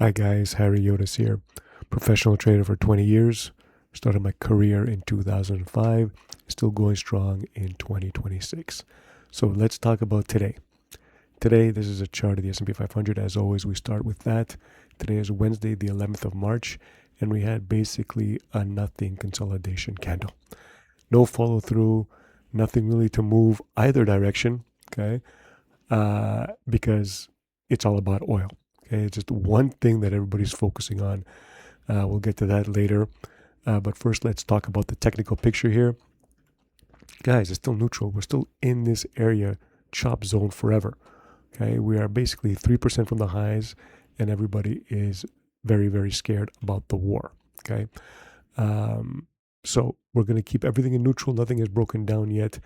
Hi guys, Harry Yotis here. Professional trader for 20 years. Started my career in 2005. Still going strong in 2026. So let's talk about today. Today, this is a chart of the S&P 500. As always, we start with that. Today is Wednesday, the 11th of March, and we had basically a nothing consolidation candle. No follow through, nothing really to move either direction, okay? Because it's all about oil. Okay, it's just one thing that everybody's focusing on. We'll get to that later. But first, let's talk about the technical picture here. Guys, it's still neutral. We're still in this area, chop zone forever. Okay, we are basically 3% from the highs, and everybody is very, very scared about the war. Okay, so we're going to keep everything in neutral. Nothing is broken down yet.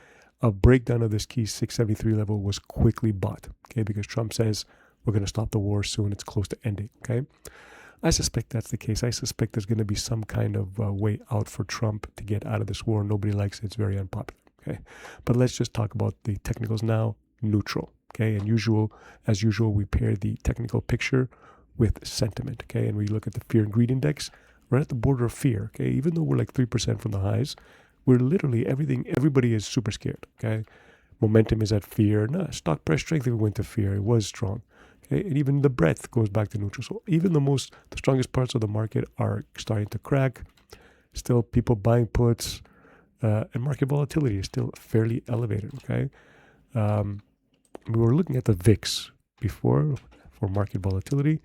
A breakdown of this key 673 level was quickly bought. Okay, because Trump says we're going to stop the war soon. It's close to ending. Okay. I suspect that's the case. I suspect there's going to be some kind of way out for Trump to get out of this war. Nobody likes it. It's very unpopular. Okay. But let's just talk about the technicals now. Neutral. Okay. And as usual, we pair the technical picture with sentiment. Okay. And we look at the fear and greed index. We're at the border of fear. Okay. Even though we're like 3% from the highs, we're literally everybody is super scared. Okay. Momentum is at fear. No, stock price strength even went to fear. It was strong. Okay, and even the breadth goes back to neutral. So even the strongest parts of the market are starting to crack. Still, people buying puts, and market volatility is still fairly elevated. Okay, we were looking at the VIX before for market volatility.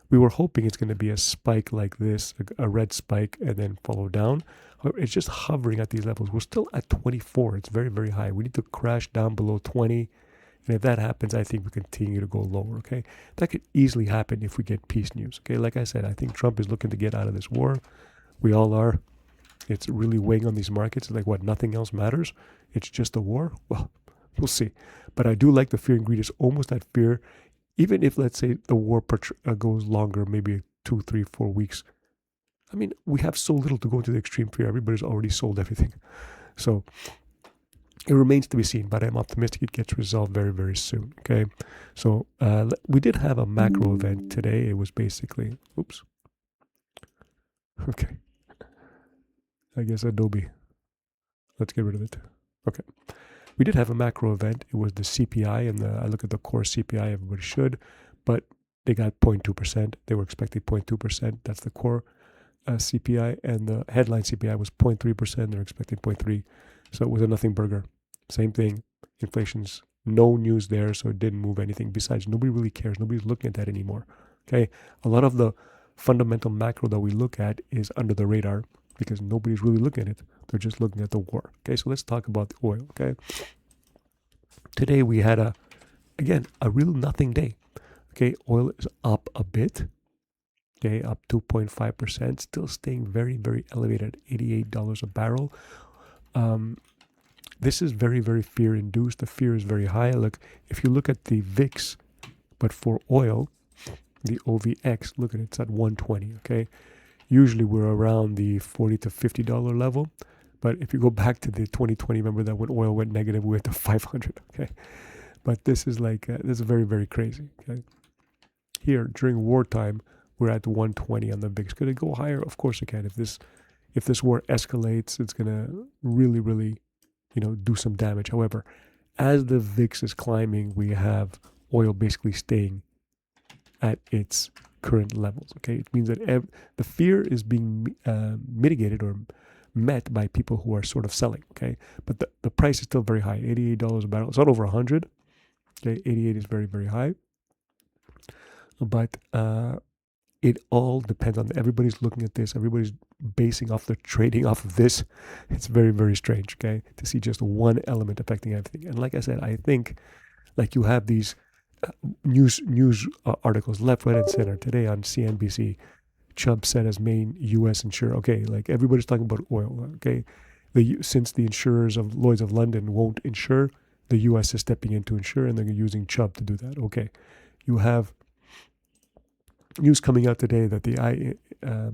We were hoping it's going to be a spike like this, a red spike, and then follow down. However, it's just hovering at these levels. We're still at 24. It's very, very high. We need to crash down below 20. And if that happens, I think we continue to go lower, okay? That could easily happen if we get peace news, okay? Like I said, I think Trump is looking to get out of this war. We all are. It's really weighing on these markets. It's like, what, nothing else matters? It's just a war? Well, we'll see. But I do like the fear and greed. It's almost that fear. Even if, let's say, the war goes longer, maybe 2, 3, 4 weeks. I mean, we have so little to go into the extreme fear. Everybody's already sold everything. So it remains to be seen, but I'm optimistic it gets resolved very, very soon. Okay, so we did have a macro event today. It was basically, oops. Okay, I guess Adobe. Let's get rid of it. Okay, we did have a macro event. It was the CPI, and I look at the core CPI. Everybody should, but they got 0.2%. They were expecting 0.2%. That's the core CPI, and the headline CPI was 0.3%. They're expecting 0.3%. So it was a nothing burger. Same thing. Inflation's no news there, so it didn't move anything. Besides, nobody really cares. Nobody's looking at that anymore. Okay. A lot of the fundamental macro that we look at is under the radar because nobody's really looking at it. They're just looking at the war. Okay. So let's talk about the oil. Okay. Today we had a real nothing day. Okay. Oil is up a bit. Okay. Up 2.5%. Still staying very, very elevated at $88 a barrel. This is very, very fear induced. The fear is very high. Look, if you look at the VIX, but for oil, the OVX, look at it, it's at 120. Okay. Usually we're around the $40 to $50 level. But if you go back to the 2020, remember that when oil went negative, we went to 500. Okay. But this is this is very, very crazy. Okay. Here, during wartime, we're at 120 on the VIX. Could it go higher? Of course it can. If this war escalates, it's going to really, really, do some damage. However, as the VIX is climbing, we have oil basically staying at its current levels. Okay, it means that the fear is being mitigated or met by people who are sort of selling. Okay, but the price is still very high, $88 a barrel. It's not over 100. Okay, 88 is very, very high. But it all depends on everybody's looking at this. Everybody's basing off the trading off of this. It's very, very strange, okay, to see just one element affecting everything. And like I said, I think like you have these news articles left, right, and center. Today on CNBC, Chubb said as main U.S. insurer. Okay, like everybody's talking about oil. Okay, since the insurers of Lloyd's of London won't insure, the U.S. is stepping in to insure, and they're using Chubb to do that. Okay, you have news coming out today that the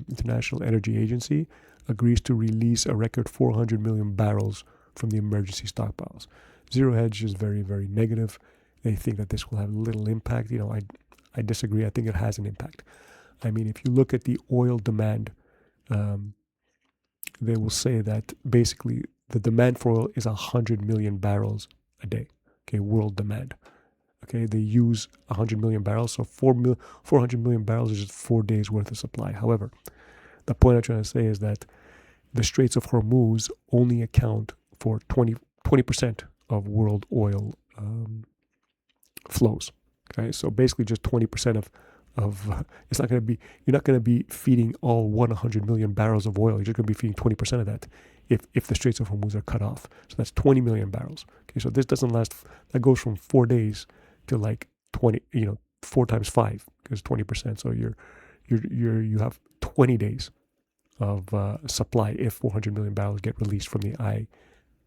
International Energy Agency agrees to release a record 400 million barrels from the emergency stockpiles. Zero Hedge is very, very negative. They think that this will have little impact. I disagree. I think it has an impact. I mean, if you look at the oil demand, um, they will say that basically the demand for oil is 100 million barrels a day. Okay, world demand. Okay, they use 100 million barrels, so 400 million barrels is just 4 days worth of supply. However, the point I'm trying to say is that the Straits of Hormuz only account for 20% of world oil flows. Okay, so basically just 20% of it's not going to be, you're not going to be feeding all 100 million barrels of oil. You're just going to be feeding 20% of that if the Straits of Hormuz are cut off. So that's 20 million barrels. Okay, so this doesn't last. That goes from 4 days to like 20. 4 times 5 because 20%. So you have 20 days of supply if 400 million barrels get released from the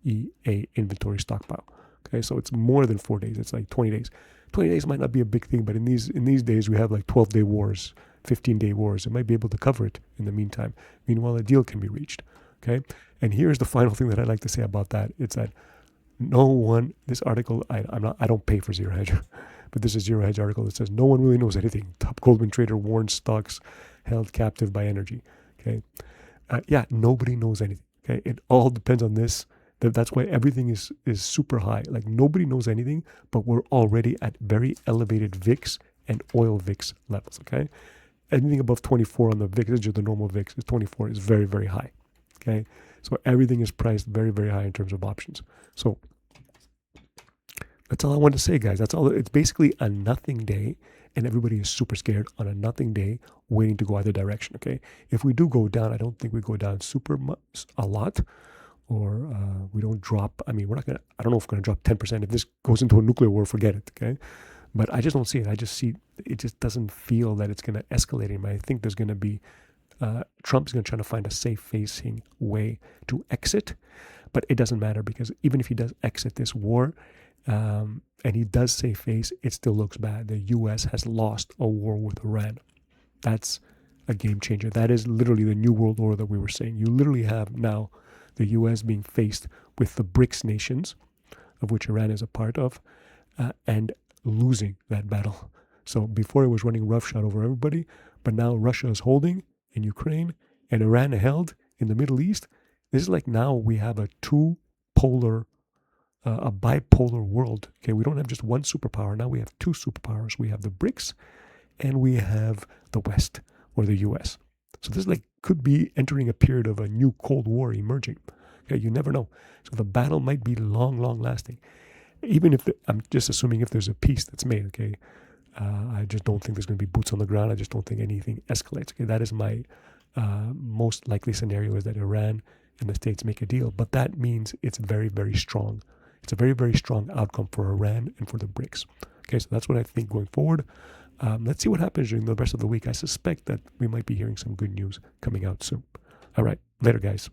IEA inventory stockpile. Okay, so it's more than 4 days. It's like 20 days. 20 days might not be a big thing, but in these days we have like 12-day wars, 15-day wars. It might be able to cover it in the meantime. Meanwhile, a deal can be reached. Okay, and here's the final thing that I'd like to say about that. It's that no one. This article, I don't pay for Zero Hedge, but this is a Zero Hedge article that says no one really knows anything. Top Goldman trader warns stocks held captive by energy. Okay, yeah, nobody knows anything. Okay, it all depends on this. That's why everything is super high. Like nobody knows anything, but we're already at very elevated VIX and oil VIX levels. Okay, anything above 24 on the VIX, just the normal VIX is 24, is very, very high. Okay, so everything is priced very, very high in terms of options. So that's all I want to say, guys. That's all. It's basically a nothing day, and everybody is super scared on a nothing day, waiting to go either direction. Okay, if we do go down, I don't think we go down super much, a lot. Or we don't drop. I mean, we're not gonna. I don't know if we're gonna drop 10%. If this goes into a nuclear war, forget it. Okay, but I just don't see it. I just see it. Just doesn't feel that it's gonna escalate anymore. I think there's gonna be Trump's gonna try to find a safe-facing way to exit, but it doesn't matter because even if he does exit this war, and he does safe face, it still looks bad. The U.S. has lost a war with Iran. That's a game changer. That is literally the new world order that we were saying. You literally have now the U.S. being faced with the BRICS nations, of which Iran is a part of, and losing that battle. So before it was running roughshod over everybody, but now Russia is holding in Ukraine and Iran held in the Middle East. This is like now we have a bipolar world. Okay, we don't have just one superpower. Now we have two superpowers. We have the BRICS and we have the West or the U.S. So this could be entering a period of a new Cold War emerging. Okay, you never know. So the battle might be long, long lasting. Even if I'm just assuming if there's a peace that's made. Okay, I just don't think there's going to be boots on the ground. I just don't think anything escalates. Okay, that is my most likely scenario, is that Iran and the States make a deal. But that means it's very, very strong. It's a very, very strong outcome for Iran and for the BRICS. Okay, so that's what I think going forward. Let's see what happens during the rest of the week. I suspect that we might be hearing some good news coming out soon. All right, later, guys.